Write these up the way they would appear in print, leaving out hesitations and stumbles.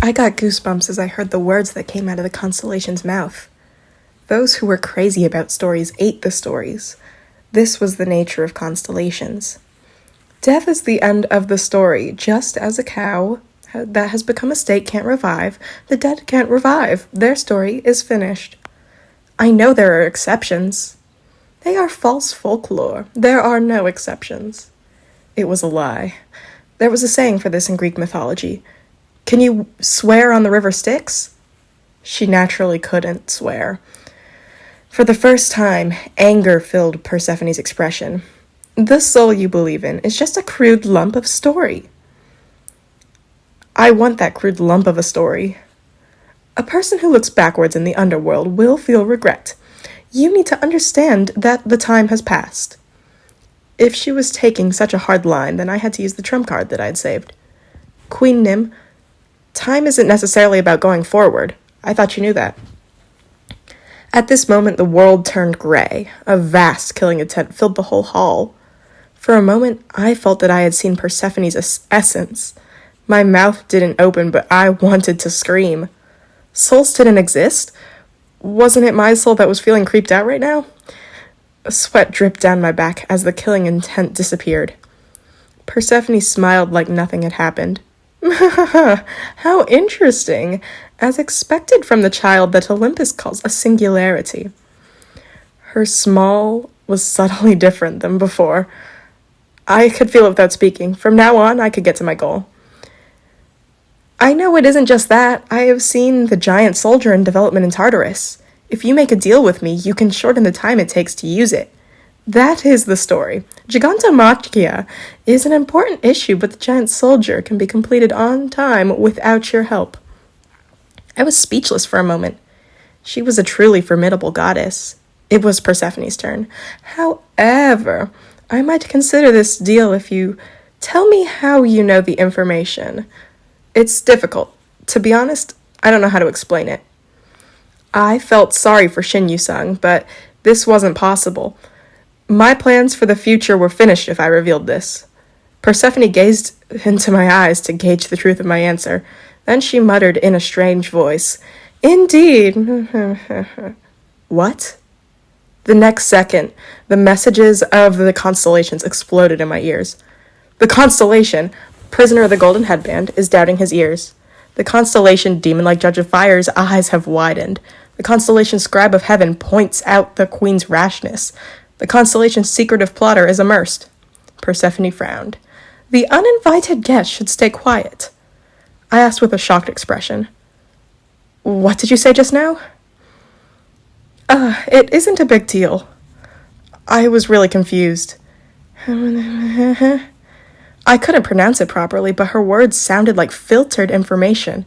I got goosebumps as I heard the words that came out of the constellation's mouth. Those who were crazy about stories ate the stories. This was the nature of constellations. Death is the end of the story, just as a cow that has become a steak can't revive. The dead can't revive. Their story is finished. I know there are exceptions. They are false folklore. There are no exceptions. It was a lie. There was a saying for this in Greek mythology. Can you swear on the river Styx? She naturally couldn't swear. For the first time, anger filled Persephone's expression. The soul you believe in is just a crude lump of story. I want that crude lump of a story. A person who looks backwards in the underworld will feel regret. You need to understand that the time has passed. If she was taking such a hard line, then I had to use the trump card that I had saved. Queen Nim, time isn't necessarily about going forward. I thought you knew that. At this moment, the world turned gray. A vast killing intent filled the whole hall. For a moment, I felt that I had seen Persephone's essence. My mouth didn't open, but I wanted to scream. Souls didn't exist? Wasn't it my soul that was feeling creeped out right now? A sweat dripped down my back as the killing intent disappeared. Persephone smiled like nothing had happened. How interesting, as expected from the child that Olympus calls a singularity. Her smile was subtly different than before. I could feel it without speaking. From now on, I could get to my goal. I know it isn't just that. I have seen the giant soldier in development in Tartarus. If you make a deal with me, you can shorten the time it takes to use it. That is the story. Gigantomachia is an important issue, but the giant soldier can be completed on time without your help. I was speechless for a moment. She was a truly formidable goddess. It was Persephone's turn. However, I might consider this deal if you tell me how you know the information. It's difficult. To be honest, I don't know how to explain it. I felt sorry for Shin Yu-sung, but this wasn't possible. My plans for the future were finished if I revealed this. Persephone gazed into my eyes to gauge the truth of my answer. Then she muttered in a strange voice, "Indeed." What? The next second, the messages of the constellations exploded in my ears. The constellation, prisoner of the golden headband, is doubting his ears. The constellation, demon-like judge of fire's eyes have widened. The constellation scribe of heaven points out the queen's rashness. The constellation's secretive plotter is immersed. Persephone frowned. The uninvited guest should stay quiet. I asked with a shocked expression. What did you say just now? It isn't a big deal. I was really confused. I couldn't pronounce it properly, but her words sounded like filtered information.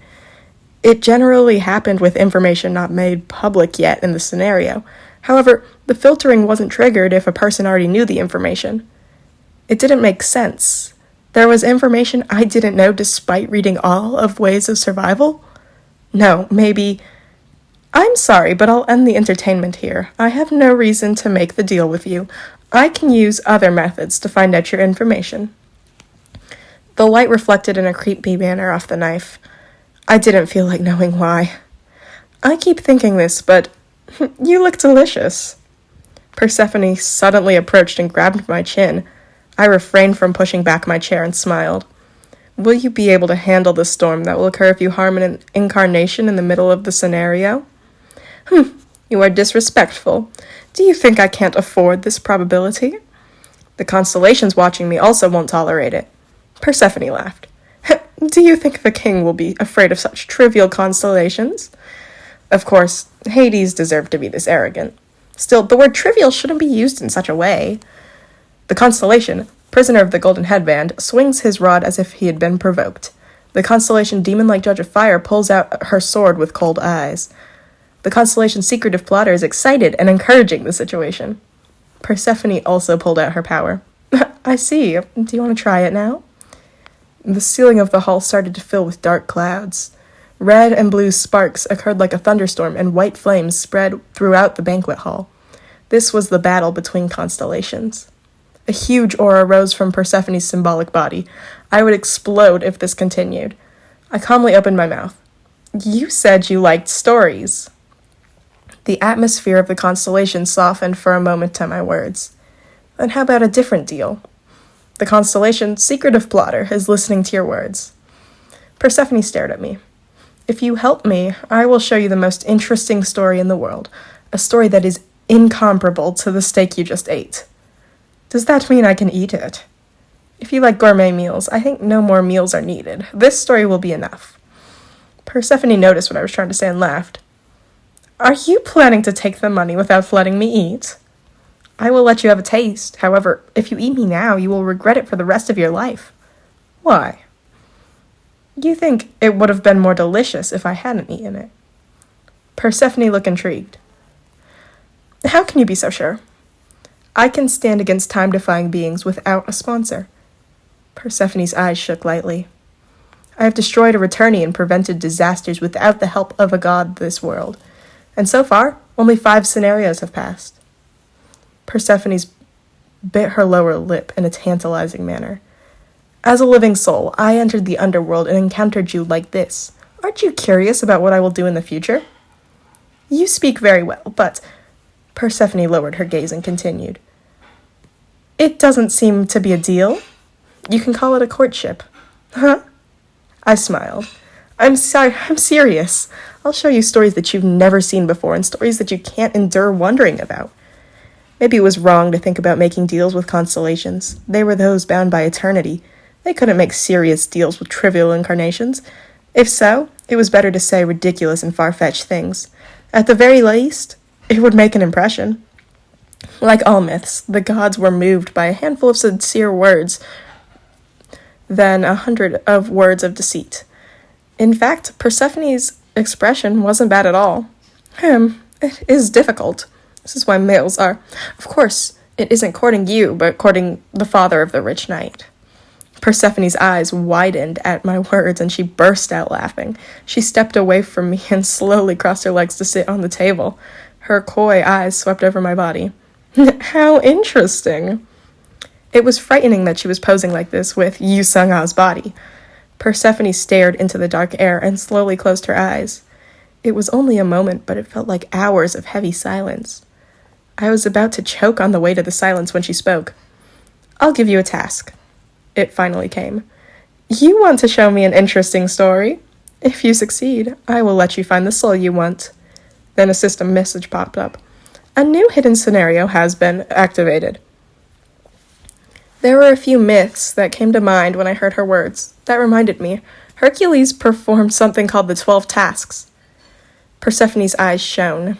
It generally happened with information not made public yet in the scenario. However, the filtering wasn't triggered if a person already knew the information. It didn't make sense. There was information I didn't know despite reading all of Ways of Survival? No, maybe... I'm sorry, but I'll end the entertainment here. I have no reason to make the deal with you. I can use other methods to find out your information. The light reflected in a creepy manner off the knife. I didn't feel like knowing why. I keep thinking this, but you look delicious. Persephone suddenly approached and grabbed my chin. I refrained from pushing back my chair and smiled. Will you be able to handle the storm that will occur if you harm an incarnation in the middle of the scenario? You are disrespectful. Do you think I can't afford this probability? The constellations watching me also won't tolerate it. Persephone laughed. Do you think the king will be afraid of such trivial constellations? Of course, Hades deserved to be this arrogant. Still, the word trivial shouldn't be used in such a way. The constellation, prisoner of the golden headband, swings his rod as if he had been provoked. The constellation, demon-like judge of fire, pulls out her sword with cold eyes. The constellation's secretive plotter is excited and encouraging the situation. Persephone also pulled out her power. I see. Do you want to try it now? The ceiling of the hall started to fill with dark clouds. Red and blue sparks occurred like a thunderstorm, and white flames spread throughout the banquet hall. This was the battle between constellations. A huge aura rose from Persephone's symbolic body. I would explode if this continued. I calmly opened my mouth. You said you liked stories. The atmosphere of the constellation softened for a moment to my words. Then how about a different deal? The constellation, secretive plotter, is listening to your words. Persephone stared at me. If you help me, I will show you the most interesting story in the world, a story that is incomparable to the steak you just ate. Does that mean I can eat it? If you like gourmet meals, I think no more meals are needed. This story will be enough. Persephone noticed what I was trying to say and laughed. Are you planning to take the money without letting me eat? I will let you have a taste. However, if you eat me now, you will regret it for the rest of your life. Why? You think it would have been more delicious if I hadn't eaten it. Persephone looked intrigued. How can you be so sure? I can stand against time-defying beings without a sponsor. Persephone's eyes shook lightly. I have destroyed a Returni and prevented disasters without the help of a god this world. And so far, only 5 scenarios have passed. Persephone bit her lower lip in a tantalizing manner. As a living soul, I entered the underworld and encountered you like this. Aren't you curious about what I will do in the future? You speak very well, but... Persephone lowered her gaze and continued. It doesn't seem to be a deal. You can call it a courtship. Huh? I smiled. I'm serious. I'll show you stories that you've never seen before and stories that you can't endure wondering about. Maybe it was wrong to think about making deals with constellations. They were those bound by eternity. They couldn't make serious deals with trivial incarnations. If so, it was better to say ridiculous and far-fetched things. At the very least, it would make an impression. Like all myths, the gods were moved by a handful of sincere words than 100 of words of deceit. In fact, Persephone's expression wasn't bad at all. It is difficult. This is why males are. Of course, it isn't courting you, but courting the father of the rich knight. Persephone's eyes widened at my words, and she burst out laughing. She stepped away from me and slowly crossed her legs to sit on the table. Her coy eyes swept over my body. How interesting. It was frightening that she was posing like this with Yu Sung-a's body. Persephone stared into the dark air and slowly closed her eyes. It was only a moment, but it felt like hours of heavy silence. I was about to choke on the weight of the silence when she spoke. I'll give you a task. It finally came. You want to show me an interesting story? If you succeed, I will let you find the soul you want. Then a system message popped up. A new hidden scenario has been activated. There were a few myths that came to mind when I heard her words. That reminded me. Hercules performed something called the 12 tasks. Persephone's eyes shone.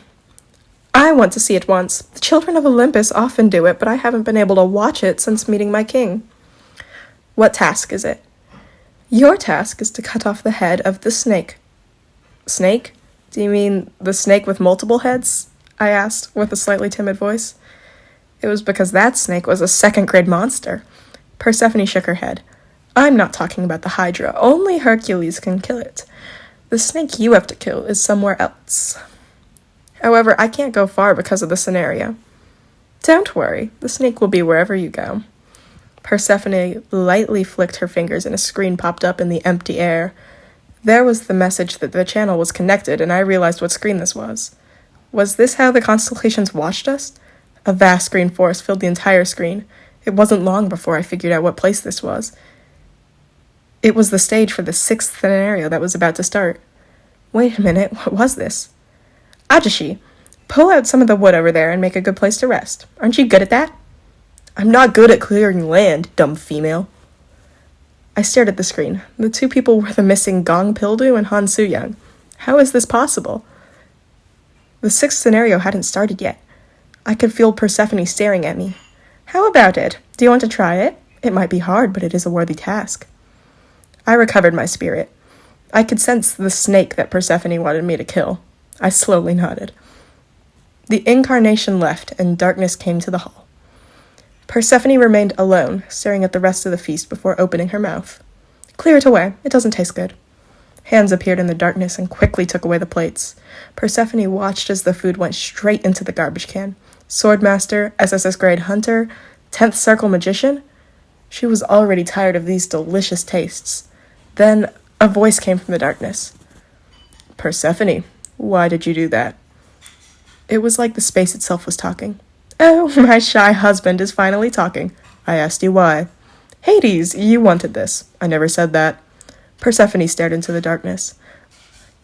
I want to see it once. The children of Olympus often do it, but I haven't been able to watch it since meeting my king. What task is it? Your task is to cut off the head of the snake. Snake? Do you mean the snake with multiple heads? I asked with a slightly timid voice. It was because that snake was a second-grade monster. Persephone shook her head. I'm not talking about the Hydra. Only Hercules can kill it. The snake you have to kill is somewhere else. However, I can't go far because of the scenario. Don't worry. The snake will be wherever you go. Persephone lightly flicked her fingers and a screen popped up in the empty air. There was the message that the channel was connected, and I realized what screen this was. Was this how the constellations watched us? A vast green forest filled the entire screen. It wasn't long before I figured out what place this was. It was the stage for the 6th scenario that was about to start. Wait a minute, what was this? Ajashi, pull out some of the wood over there and make a good place to rest. Aren't you good at that? I'm not good at clearing land, dumb female. I stared at the screen. The 2 people were the missing Gong Pildu and Han Soo-young. How is this possible? The 6th scenario hadn't started yet. I could feel Persephone staring at me. How about it? Do you want to try it? It might be hard, but it is a worthy task. I recovered my spirit. I could sense the snake that Persephone wanted me to kill. I slowly nodded. The incarnation left, and darkness came to the hall. Persephone remained alone, staring at the rest of the feast before opening her mouth. Clear it away. It doesn't taste good. Hands appeared in the darkness and quickly took away the plates. Persephone watched as the food went straight into the garbage can. Swordmaster, SSS grade hunter, 10th circle magician. She was already tired of these delicious tastes. Then a voice came from the darkness. Persephone, why did you do that? It was like the space itself was talking. Oh, my shy husband is finally talking. I asked you why. Hades, you wanted this. I never said that. Persephone stared into the darkness.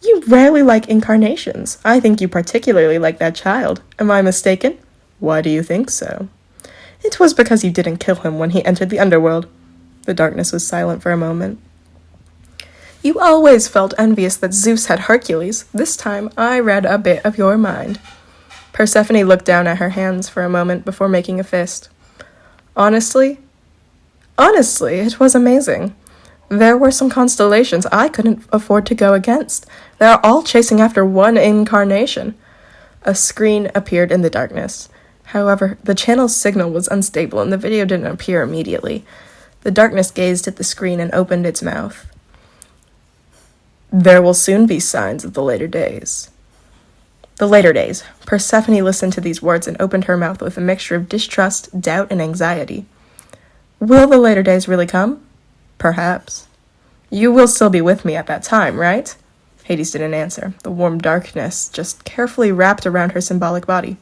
You rarely like incarnations. I think you particularly like that child. Am I mistaken? Why do you think so? It was because you didn't kill him when he entered the underworld. The darkness was silent for a moment. You always felt envious that Zeus had Hercules. This time I read a bit of your mind. Persephone looked down at her hands for a moment before making a fist. Honestly, it was amazing. There were some constellations I couldn't afford to go against. They are all chasing after one incarnation. A screen appeared in the darkness. However, the channel's signal was unstable and the video didn't appear immediately. The darkness gazed at the screen and opened its mouth. There will soon be signs of the later days. The later days. Persephone listened to these words and opened her mouth with a mixture of distrust, doubt, and anxiety. Will the later days really come? Perhaps. You will still be with me at that time, right? Hades didn't answer. The warm darkness just carefully wrapped around her symbolic body.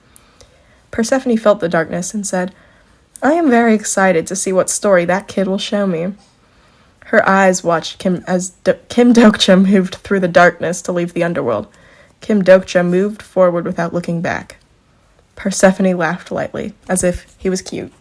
Persephone felt the darkness and said, I am very excited to see what story that kid will show me. Her eyes watched Kim Dokcha moved through the darkness to leave the underworld. Kim Dokcha moved forward without looking back. Persephone laughed lightly, as if he was cute.